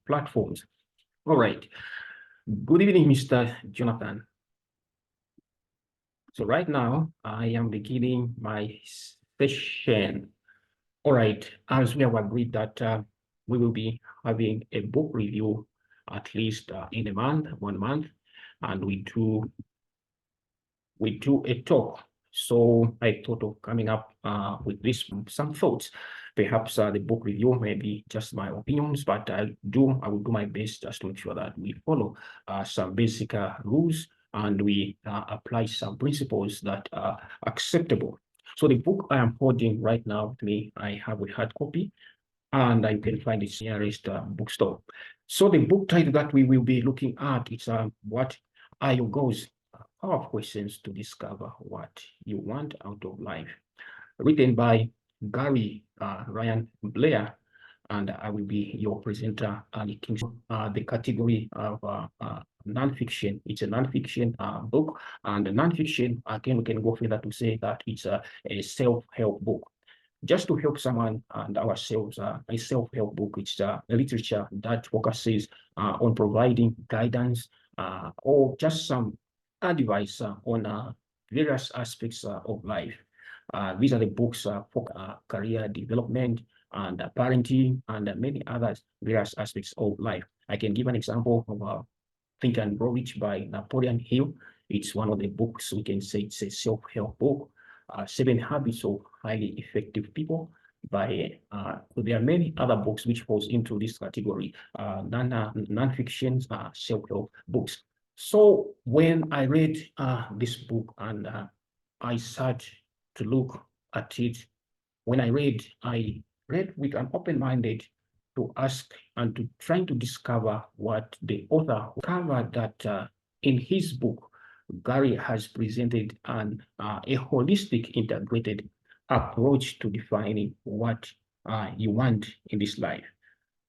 platforms. All right. Good evening, Mr. Jonathan. So right now, I am beginning my session. All right, as we have agreed that we will be having a book review at least in a month, 1 month, and we do a talk. So I thought of coming up with some thoughts. Perhaps the book review may be just my opinions, but I will do my best just to make sure that we follow some basic rules and we apply some principles that are acceptable. So the book I am holding right now with me, I have a hard copy, and I can find its nearest bookstore. So the book title that we will be looking at is What Are Your Goals? Power questions to discover what you want out of life. Written by Gary Ryan Blair, and I will be your presenter, Ali Kingston. The category of nonfiction. It's a nonfiction book, and the nonfiction, again, we can go further to say that it's a self-help book. Just to help someone and ourselves, a self-help book. It's a literature that focuses on providing guidance or just some advice on various aspects of life. These are the books for career development and parenting and many other various aspects of life. I can give an example of Think and Grow Rich by Napoleon Hill. It's one of the books we can say it's a self-help book. 7 Habits of Highly Effective People by there are many other books which falls into this category, non-fiction self-help books. So when I read this book and I sat to look at it, when I read with an open-minded to ask and to trying to discover what the author covered that in his book, Gary has presented a holistic, integrated approach to defining what you want in this life,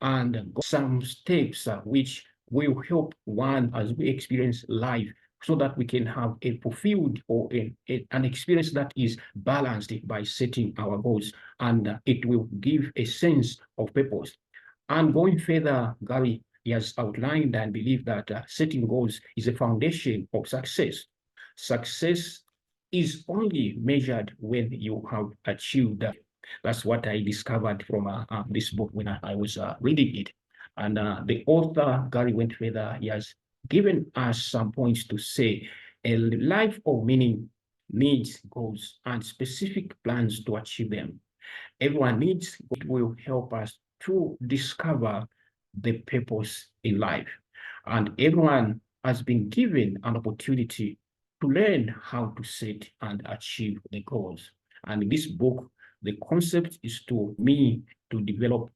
and some steps which will help one as we experience life so that we can have a fulfilled or an experience that is balanced by setting our goals, and it will give a sense of purpose. And going further, Gary has outlined and believe that setting goals is a foundation of success. Success is only measured when you have achieved that. That's what I discovered from this book when I was reading it. And the author, Gary, went further. He has given us some points to say a life of meaning needs goals and specific plans to achieve them. Everyone needs, it will help us to discover the purpose in life. And everyone has been given an opportunity to learn how to set and achieve the goals. And in this book, the concept is to develop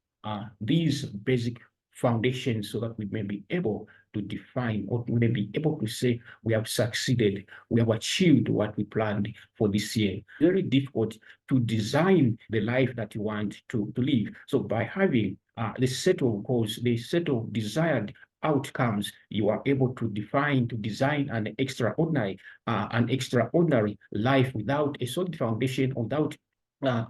these basic foundations so that we may be able to define, or we may be able to say we have succeeded, we have achieved what we planned for this year. Very difficult to design the life that you want to live. So by having the set of goals, the set of desired outcomes, you are able to design an extraordinary life without a solid foundation. Without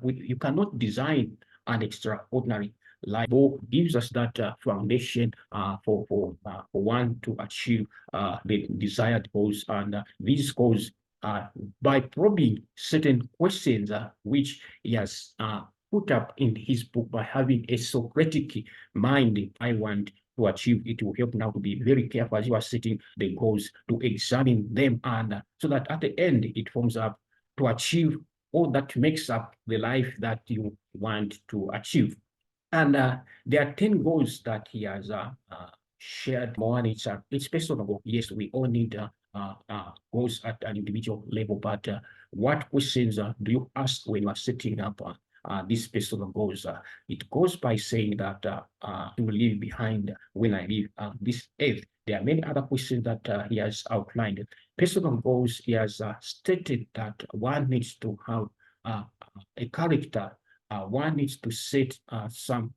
you cannot design an extraordinary life. Book gives us that foundation for one to achieve the desired goals, and these goals by probing certain questions which he has put up in his book. By having a Socratic mind, I want to achieve, it will help now to be very careful as you are setting the goals, to examine them, and so that at the end it forms up to achieve all that makes up the life that you want to achieve. And there are 10 goals that he has shared. One, it's personal. Yes, we all need goals at an individual level, but what questions do you ask when you are setting up these personal goals? It goes by saying that you will leave behind when I leave this earth. There are many other questions that he has outlined. Personal goals, he has stated that one needs to have a character. One needs to set some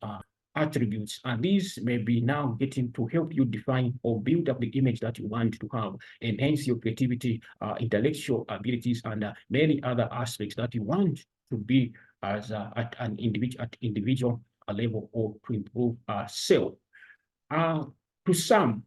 attributes, and these may be now getting to help you define or build up the image that you want to have, enhance your creativity, intellectual abilities, and many other aspects that you want to be as at an individual level, or to improve self. To some,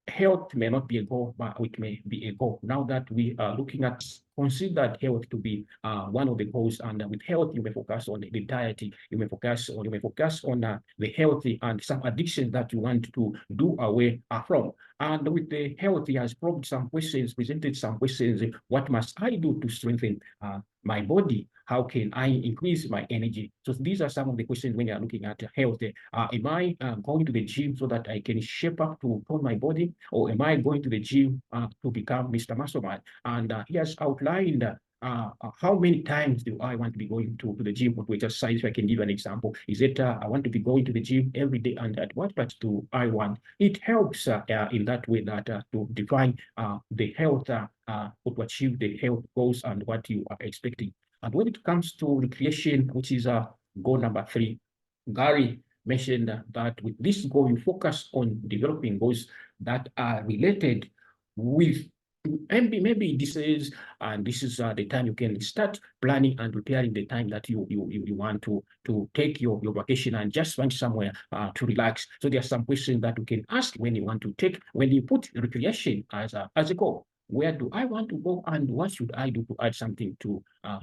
health may not be a goal, but it may be a goal. Now that we are looking at considered health to be one of the goals, and with health you may focus on the diet, you may focus on the healthy and some addictions that you want to do away from. And with the health, he has presented some questions. What must I do to strengthen my body? How can I increase my energy? So these are some of the questions when you are looking at health. Am I going to the gym so that I can shape up to tone my body, or am I going to the gym to become Mr. Muscleman? And he has outlined how many times do I want to be going to the gym to exercise? If I can give an example, is it I want to be going to the gym every day, and at what part do I want? It helps in that way that to define the health, to achieve the health goals and what you are expecting. And when it comes to recreation, which is goal number 3, Gary mentioned that with this goal, you focus on developing goals that are related with maybe this is the time you can start planning and preparing the time that you want to take your vacation and just find somewhere to relax. So there are some questions that you can ask when you put recreation as a goal. Where do I want to go, and what should I do to add something to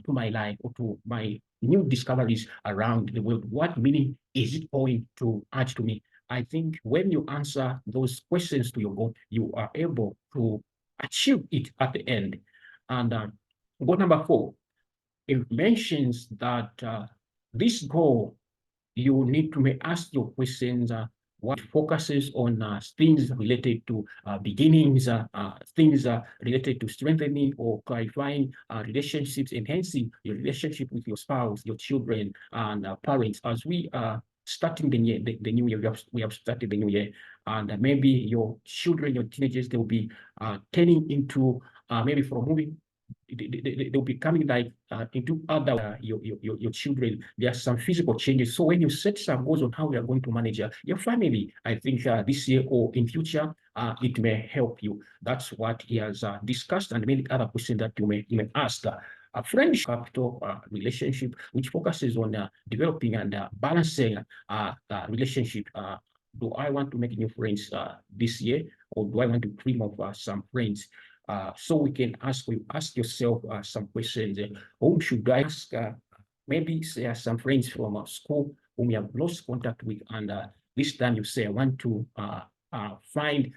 my life or to my new discoveries around the world? What meaning is it going to add to me? I think when you answer those questions to your goal, you are able to achieve it at the end. And goal number 4, it mentions that this goal, you need to ask your questions what focuses on things related to beginnings, things related to strengthening or clarifying relationships, enhancing your relationship with your spouse, your children, and parents. As we are starting the new year, we have started the new year, and maybe your children, your teenagers, they will be turning into maybe from moving they'll be coming like into other your children. There are some physical changes. So when you set some goals on how you are going to manage your family, I think this year or in future, it may help you. That's what he has discussed, and many other questions that you may ask. A friendship capital relationship, which focuses on developing and balancing relationship. Do I want to make new friends this year, or do I want to trim off some friends? So we can ask yourself some questions. Whom should I ask? Maybe there are some friends from school whom you have lost contact with, and this time you say, I want to find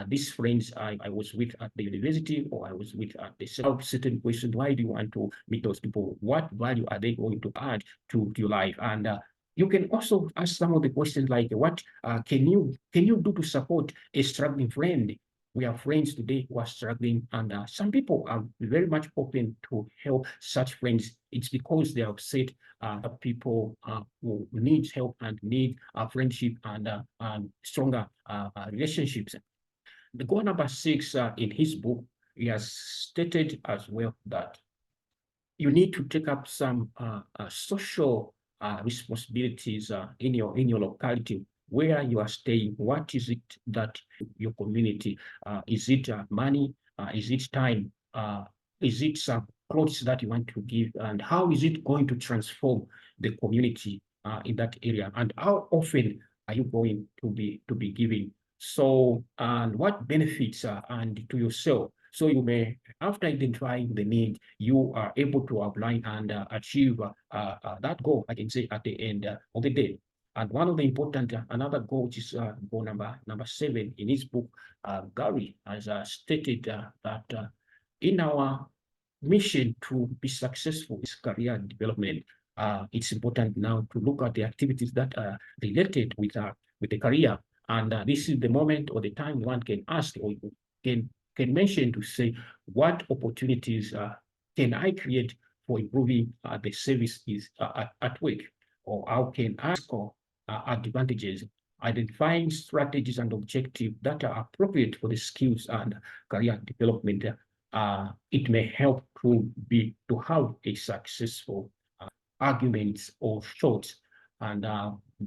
these friends I was with at the university, or I was with at the certain question. Why do you want to meet those people? What value are they going to add to your life? And you can also ask some of the questions like, what can you do to support a struggling friend? We have friends today who are struggling, and some people are very much open to help such friends. It's because they have set people who need help and need friendship and stronger relationships. The goal number 6 in his book, he has stated as well that you need to take up some social responsibilities in your locality where you are staying. What is it that your community, is it money, is it time, is it some clothes that you want to give, and how is it going to transform the community in that area, and how often are you going to be giving? So, and what benefits and to yourself? So you may, after identifying the need, you are able to outline and achieve that goal, I can say, at the end of the day. And one of the important, another goal, which is goal number 7 in his book, Gary has stated that in our mission to be successful in career development, it's important now to look at the activities that are related with the career. And this is the moment or the time one can ask or can mention to say, what opportunities can I create for improving the services at work? Or how can I score advantages, identifying strategies and objectives that are appropriate for the skills and career development? It may help to have a successful arguments or thoughts. And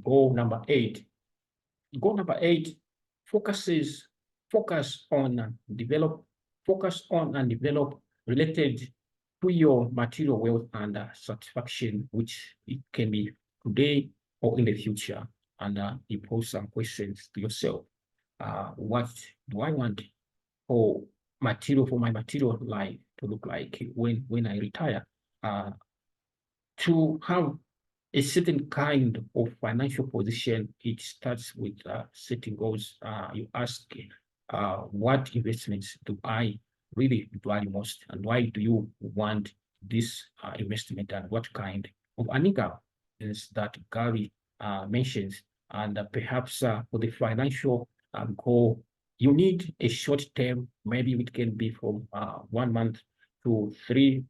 goal number 8. Goal number 8 focus on and develop related to your material wealth and satisfaction, which it can be today or in the future. and you pose some questions to yourself. What do I want for my material life to look like when I retire? To have a certain kind of financial position, it starts with setting goals. You ask, what investments do I really value most, and why do you want this investment, and what kind of an income is that Gary mentions? And perhaps for the financial goal, you need a short term, maybe it can be from 1 month to 3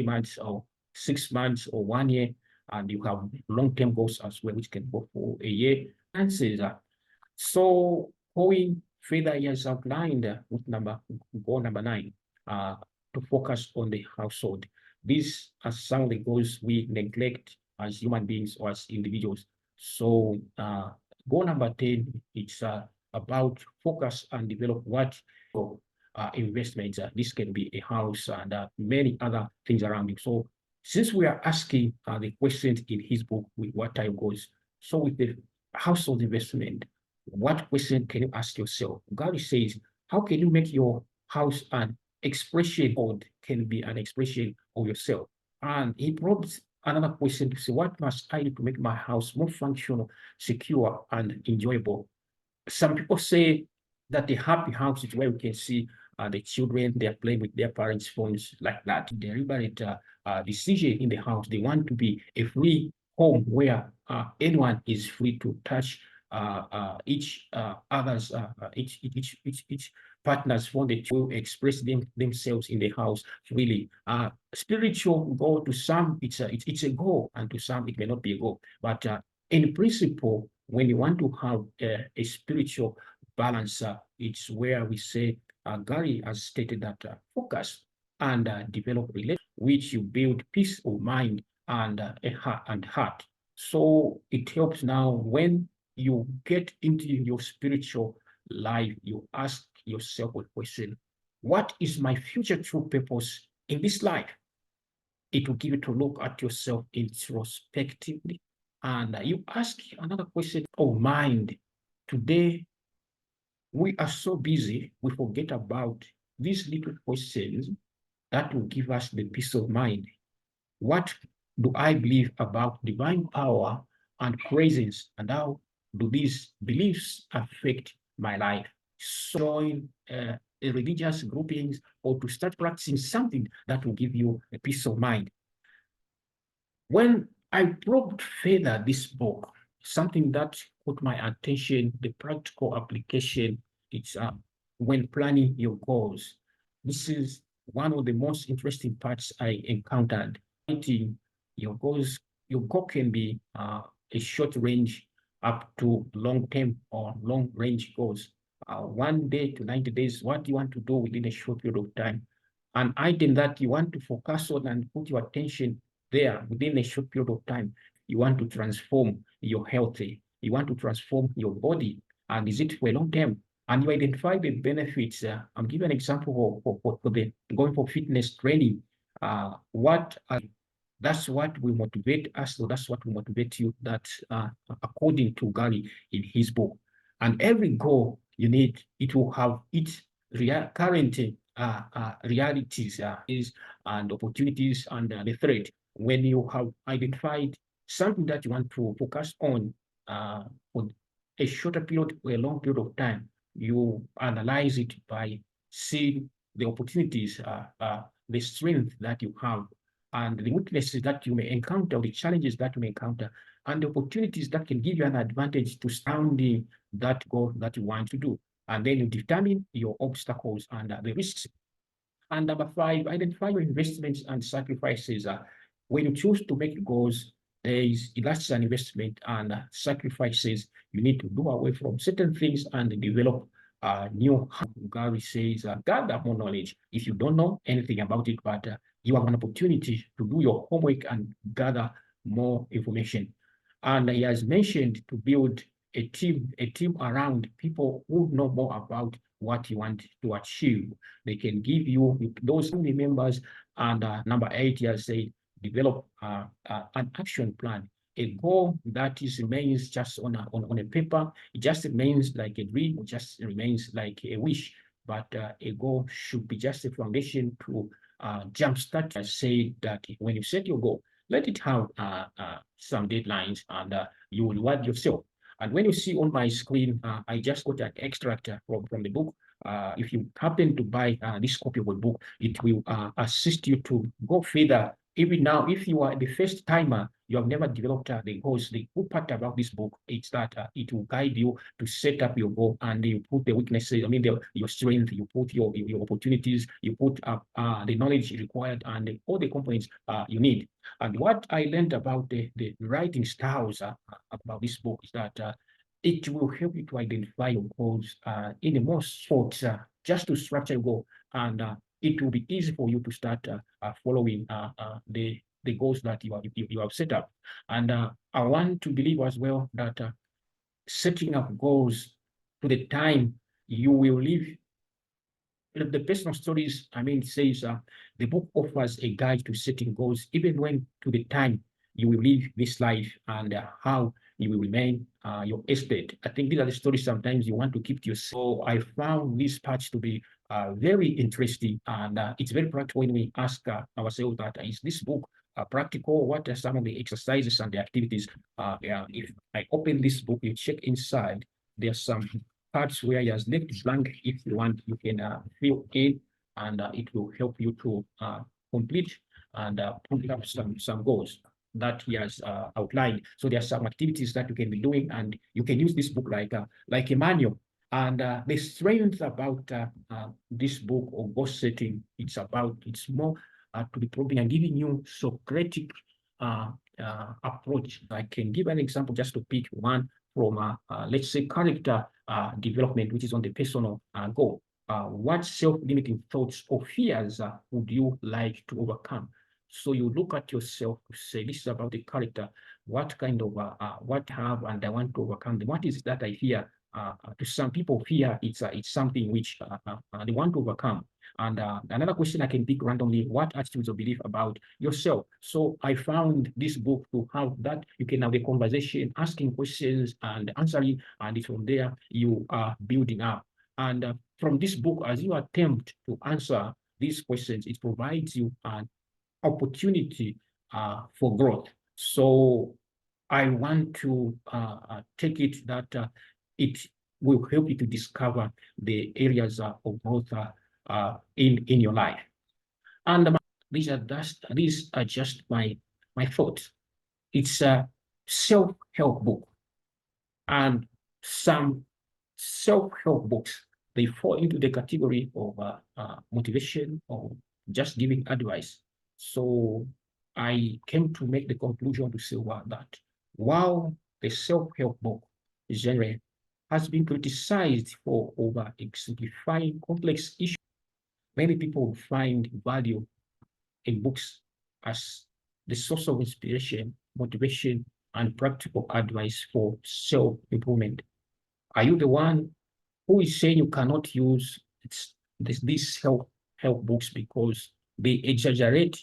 months, or 6 months, or 1 year, and you have long-term goals as well, which can go for a year. And says that. So going further, he has outlined with goal number 9, to focus on the household. These are some of the goals we neglect as human beings or as individuals. So goal number 10, it's about focus and develop what investments. This can be a house and many other things around it. So since we are asking the questions in his book, with what type goals, so with the household investment, what question can you ask yourself? Gary says, how can you make your house an expression, or can be an expression of yourself? And he probes another question to say, what must I do to make my house more functional, secure, and enjoyable? Some people say that a happy house is where we can see the children, they are playing with their parents' phones, like that. Deliberate decision in the house. They want to be a free home where anyone is free to touch each partner's phone, that will express themselves in the house freely. Spiritual goal, to some it's a goal, and to some it may not be a goal. But in principle, when you want to have a spiritual balance, it's where we say Gary has stated that focus and develop relationships, which you build peace of mind and heart. So it helps now when you get into your spiritual life, you ask yourself a question: what is my future true purpose in this life? It will give you to look at yourself introspectively, and you ask another question of mind. Today, we are so busy, we forget about these little questions that will give us the peace of mind. What do I believe about divine power and presence, and how do these beliefs affect my life? So join a religious groupings, or to start practicing something that will give you a peace of mind. When I probed further this book, something that caught my attention, the practical application, it's when planning your goals. This is one of the most interesting parts I encountered. Your goals, your goal can be a short range up to long-term or long-range goals. 1 day to 90 days, what do you want to do within a short period of time? An item that you want to focus on and put your attention there within a short period of time. You want to transform your health, you want to transform your body, and is it for a long term? And you identify the benefits. I'm giving an example for the going for fitness training. That's what will motivate us, so that's what will motivate you. That according to Gary in his book. And every goal you need, it will have its current realities and opportunities and the threat. When you have identified something that you want to focus on for a shorter period or a long period of time, you analyze it by seeing the opportunities, the strength that you have, and the weaknesses that you may encounter, the challenges that you may encounter, and the opportunities that can give you an advantage to surrounding that goal that you want to do. And then you determine your obstacles and the risks. And number 5, identify your investments and sacrifices. When you choose to make goals, that's an investment and sacrifices. You need to do away from certain things and develop new. Gary says, gather more knowledge. If you don't know anything about it, but you have an opportunity to do your homework and gather more information. And he has mentioned to build a team around people who know more about what you want to achieve. They can give you those family members. And number 8, he has said, develop an action plan. a goal that is remains just on a paper. It just remains like a dream, it just remains like a wish. But a goal should be just a foundation to jumpstart. I say that when you set your goal, let it have some deadlines, and you will reward yourself. And when you see on my screen, I just got an extract from the book. If you happen to buy this copy of the book, it will assist you to go further. Even now, if you are the first timer, you have never developed the goals. The good part about this book is that it will guide you to set up your goal, and you put the weaknesses, I mean, your strength, you put your opportunities, you put up the knowledge required, and all the components you need. And what I learned about the writing styles about this book is that it will help you to identify your goals in the most short, just to structure your goal, and it will be easy for you to start following the goals that you have set up. And I want to believe as well that setting up goals to the time you will live. The personal stories, I mean, says the book offers a guide to setting goals, even when to the time you will live this life, and how you will remain your estate. I think these are the stories sometimes you want to keep to yourself. So I found these parts to be very interesting, and it's very practical when we ask ourselves that is this book practical? What are some of the exercises and the activities? Yeah, if I open this book, you check inside, there's some parts where he has left blank. If you want, you can fill in, and it will help you to complete and put up some goals that he has outlined. So there are some activities that you can be doing, and you can use this book like a manual. And the strength about this book of goal setting, it's more to be probing and giving you Socratic approach. I can give an example just to pick one from, let's say, character development, which is on the personal goal. What self-limiting thoughts or fears would you like to overcome? So you look at yourself to say, this is about the character. What kind of, what have and I want to overcome them? What is it that I fear? To some people, fear it's something which they want to overcome. And another question I can pick randomly: what attitudes or belief about yourself? So I found this book to have that. You can have a conversation, asking questions and answering, and from there you are building up. And from this book, as you attempt to answer these questions, it provides you an opportunity for growth. So I want to take it that it will help you to discover the areas of growth in your life. And these are just my thoughts. It's a self-help book, and some self-help books, they fall into the category of motivation or just giving advice. So I came to make the conclusion to say that while the self-help book genre has been criticized for over simplifying complex issues, many people find value in books as the source of inspiration, motivation, and practical advice for self-improvement. Are you the one who is saying you cannot use these help books because they exaggerate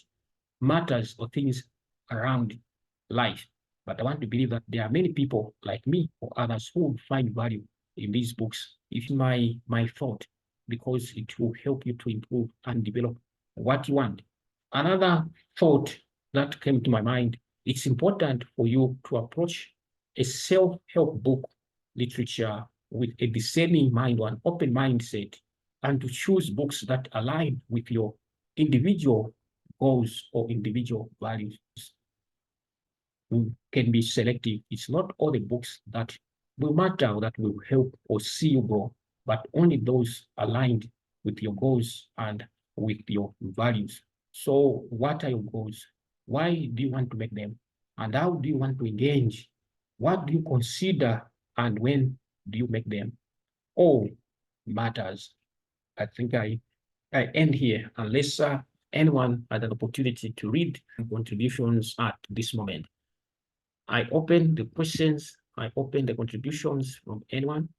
matters or things around life? But I want to believe that there are many people like me or others who will find value in these books. It's my thought, because it will help you to improve and develop what you want. Another thought that came to my mind: it's important for you to approach a self-help book literature with a discerning mind or an open mindset, and to choose books that align with your individual goals or individual values. You can be selective. It's not all the books that will matter, that will help or see you grow, but only those aligned with your goals and with your values. So what are your goals? Why do you want to make them? And how do you want to engage? What do you consider, and when do you make them? All matters. I think I end here, unless anyone had an opportunity to read contributions at this moment. I open the questions, I open the contributions from anyone.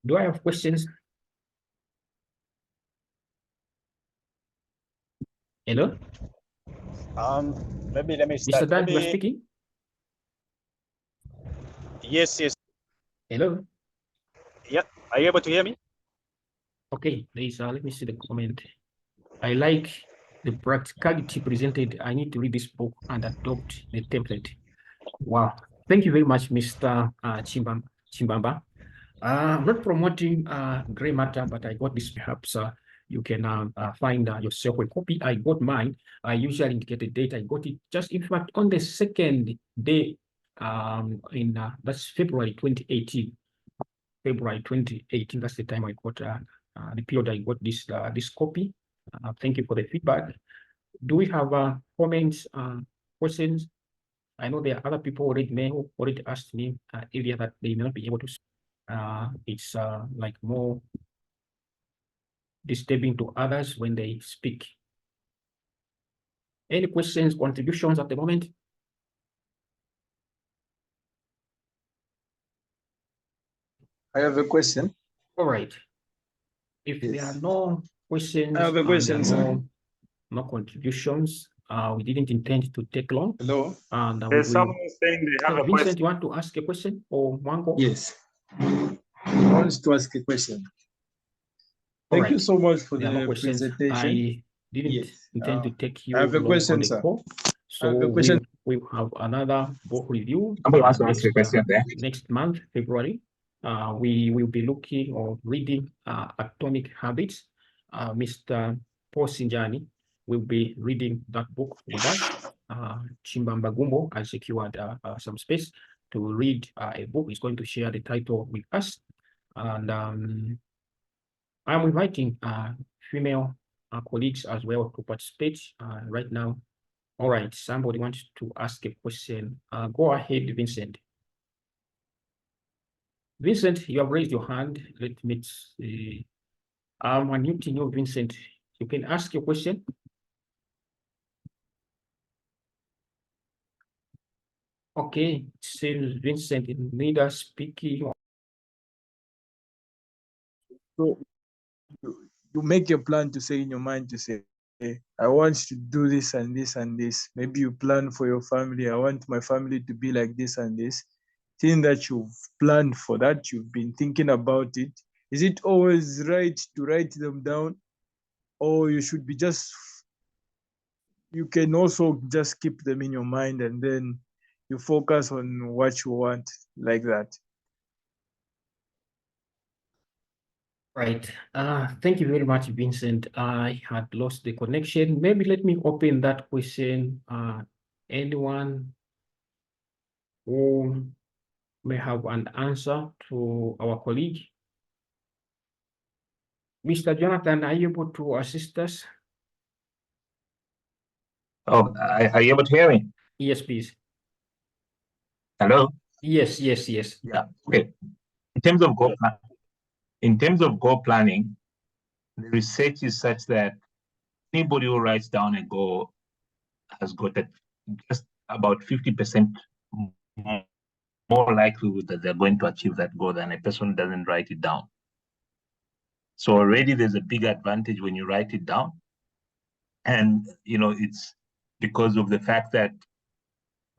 Do I have questions? Hello? Let me Mr. start. Dan, you are speaking? Yes. Hello? Yeah. Are you able to hear me? Okay, please, let me see the comment. I like the practicality presented. I need to read this book and adopt the template. Wow. Thank you very much, Mr. Chimbamba. I'm not promoting gray matter, but I got this. Perhaps you can find yourself a copy. I got mine. I usually indicate the date. I got it just, in fact, on the second day that's February 2018. February 2018, that's the time I got the period I got this copy. Thank you for the feedback. Do we have comments, questions? I know there are other people who already asked me earlier that they may not be able to. It's like more disturbing to others when they speak. Any questions, contributions at the moment? I have a question. All right. If there are no questions, I have a question, sir. No contributions, we didn't intend to take long. Hello. And There's someone saying they have a Vincent, question. you want to ask a question or Wango? Yes. I want to ask a question. Thank you so much for the presentation. I didn't intend to take you I have a question, on the sir. call. So we'll have another book review next month, February. We will be looking or reading Atomic Habits. Mr. Paul Sinjani will be reading that book with us. Chimbamba Gumbo has secured some space to read a book. He's going to share the title with us. And I'm inviting female colleagues as well to participate right now. All right, somebody wants to ask a question. Go ahead, Vincent. Vincent, you have raised your hand. Let me see. I'm unmuting you, Vincent. You can ask your question. Okay, seems Vincent is neither speaking. So you make your plan to say in your mind to say, hey, I want to do this and this and this. Maybe you plan for your family. I want my family to be like this and this. Seeing that you've planned for that, you've been thinking about it. Is it always right to write them down? Or you should be you can also just keep them in your mind and then you focus on what you want like that? Right. Thank you very much, Vincent. I had lost the connection. Maybe let me open that question. Anyone who may have an answer to our colleague? Mr. Jonathan, are you able to assist us? Oh, are you able to hear me? Yes, please. Hello? Yes. Yeah, okay. In terms of goal planning, the research is such that anybody who writes down a goal has got just about 50% more likelihood that they're going to achieve that goal than a person who doesn't write it down. So already there's a big advantage when you write it down. And, it's because of the fact that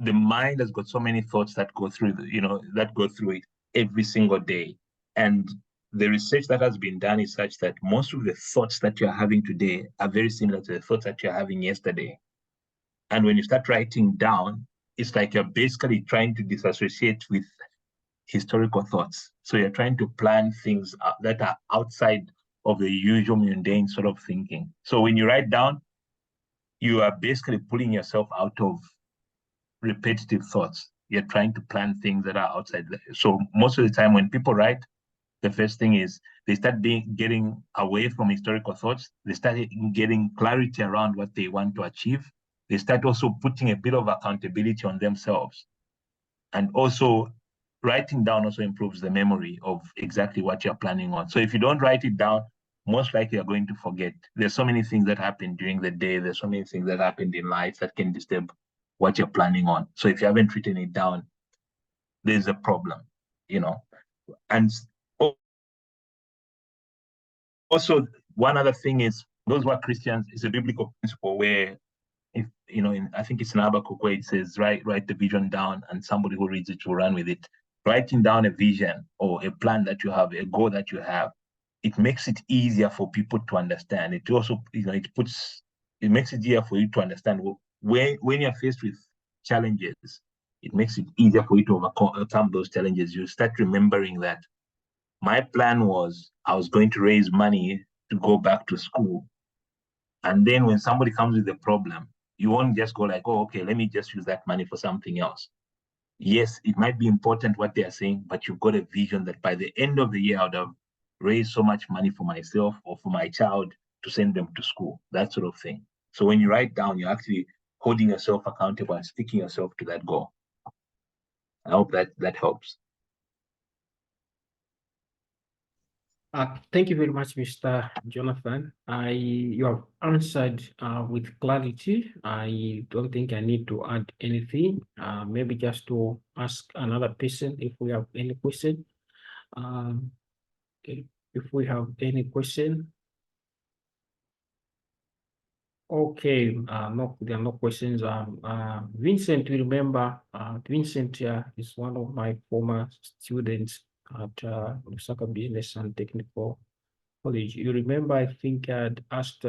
the mind has got so many thoughts that go through, it every single day. And the research that has been done is such that most of the thoughts that you're having today are very similar to the thoughts that you're having yesterday. And when you start writing down, it's like you're basically trying to disassociate with historical thoughts. So you're trying to plan things that are outside of the usual mundane sort of thinking. So when you write down, you are basically pulling yourself out of repetitive thoughts. You're trying to plan things that are outside. So most of the time when people write, the first thing is they start getting away from historical thoughts. They start getting clarity around what they want to achieve. They start also putting a bit of accountability on themselves. And also writing down also improves the memory of exactly what you're planning on. So if you don't write it down, most likely you're going to forget. There's so many things that happen during the day. There's so many things that happened in life that can disturb what you're planning on. So if you haven't written it down, there's a problem, And also, one other thing is those who are Christians, it's a biblical principle where, if you know, I think it's in Habakkuk where it says, write the vision down, and somebody who reads it will run with it. Writing down a vision or a plan that you have, a goal that you have, it makes it easier for people to understand. It also, it makes it easier for you to understand when you're faced with challenges. It makes it easier for you to overcome those challenges. You start remembering that my plan was I was going to raise money to go back to school. And then when somebody comes with a problem, you won't just go like, oh, okay, let me just use that money for something else. Yes, it might be important what they are saying, but you've got a vision that by the end of the year, I would have raised so much money for myself or for my child to send them to school, that sort of thing. So when you write down, you're actually holding yourself accountable and sticking yourself to that goal. I hope that helps. Thank you very much, Mr. Jonathan. You have answered with clarity. I don't think I need to add anything. Maybe just to ask another person if we have any question. If we have any question. Okay, no, there are no questions. Vincent, you remember, Vincent is one of my former students at Lusaka Business and Technical College. You remember, I think I'd asked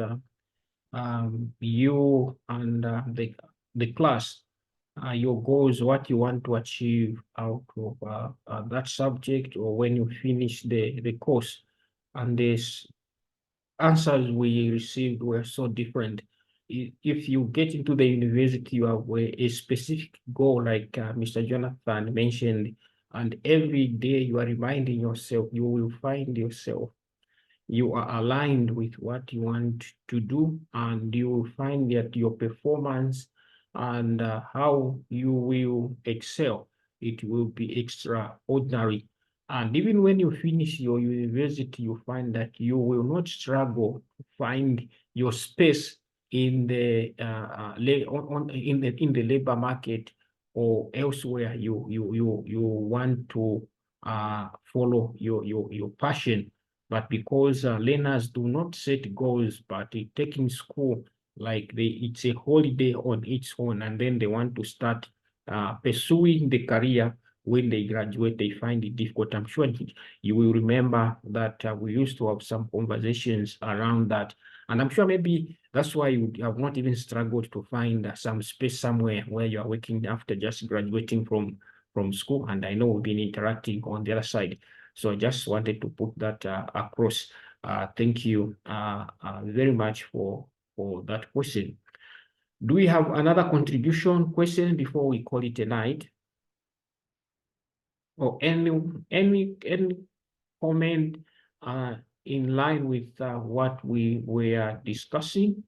you and the class your goals, what you want to achieve out of that subject, or when you finish the course, and this answers we received were so different. If you get into the university, you have a specific goal, like Mr. Jonathan mentioned, and every day you are reminding yourself, you will find yourself, you are aligned with what you want to do, and you will find that your performance and how you will excel, it will be extraordinary. And even when you finish your university, you find that you will not struggle to find your space in the in the labor market or elsewhere. You want to follow your passion, but because learners do not set goals, but taking school like it's a holiday on its own, and then they want to start pursuing the career. When they graduate, they find it difficult. I'm sure you will remember that we used to have some conversations around that. And I'm sure maybe that's why you have not even struggled to find some space somewhere where you are working after just graduating from school. And I know we've been interacting on the other side. So I just wanted to put that across. Thank you very much for that question. Do we have another contribution question before we call it a night? Or any comment in line with what we were discussing?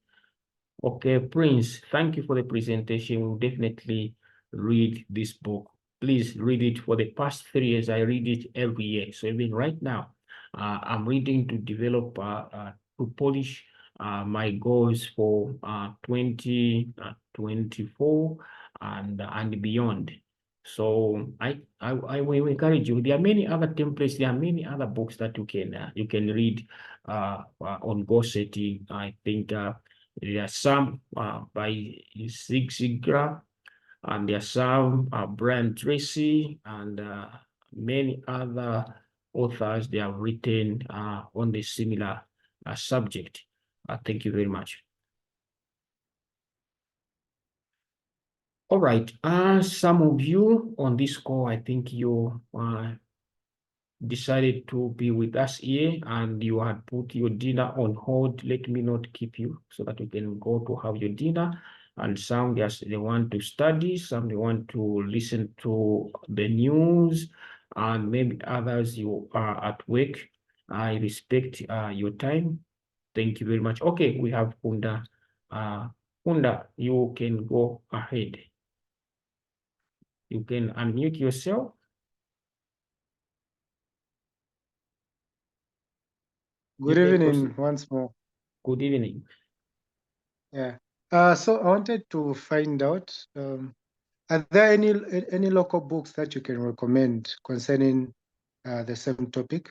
Okay, Prince, thank you for the presentation. We'll definitely read this book. Please read it. For the past 3 years, I read it every year. So even right now, I'm reading to develop, to polish my goals for 2024 and beyond. So I will encourage you. There are many other templates. There are many other books that you can read on goal setting. I think there are some by Zig Ziglar, and there are some Brian Tracy, and many other authors. They have written on the similar subject. Thank you very much. All right, some of you on this call, I think you decided to be with us here, and you had put your dinner on hold. Let me not keep you, so that you can go to have your dinner. And some just they want to study, some they want to listen to the news, and maybe others you are at work. I respect your time. Thank you very much. Okay, we have Kunda. Kunda, you can go ahead. You can unmute yourself. Good evening once more. Good evening. Yeah. So I wanted to find out, are there any local books that you can recommend concerning the same topic?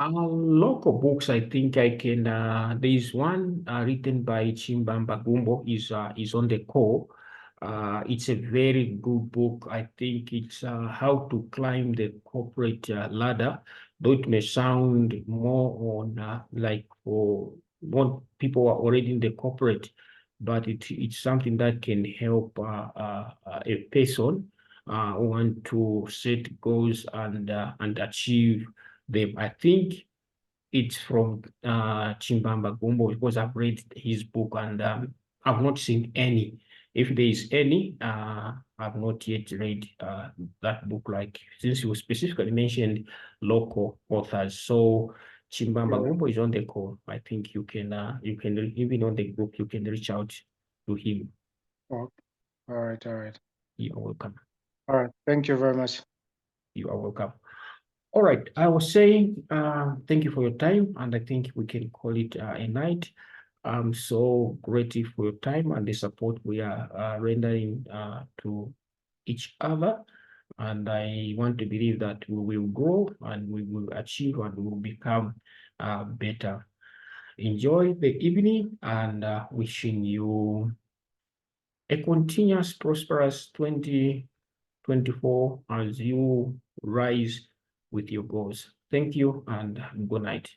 Local books, I think I can, there is one written by Chimbamba Gumbo, is on the call. It's a very good book. I think it's how to climb the corporate ladder, though it may sound more on like for what people are already in the corporate, but it's something that can help a person who want to set goals and achieve them. I think it's from Chimbamba Gumbo because I've read his book and I've not seen any. If there is any, I've not yet read that book. Like since you specifically mentioned local authors, so Chimbamba Yeah. Gumbo is on the call. I think you can even on the group you can reach out to him. Okay. All right. All right. You are welcome. All right. Thank you very much. You are welcome. All right, I was saying thank you for your time, and I think we can call it a night. I'm so grateful for your time and the support we are rendering to each other. And I want to believe that we will grow and we will achieve and we will become better. Enjoy the evening and wishing you a continuous, prosperous 2024 as you rise with your goals. Thank you and good night.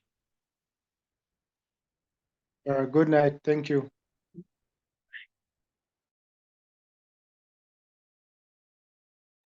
Good night. Thank you.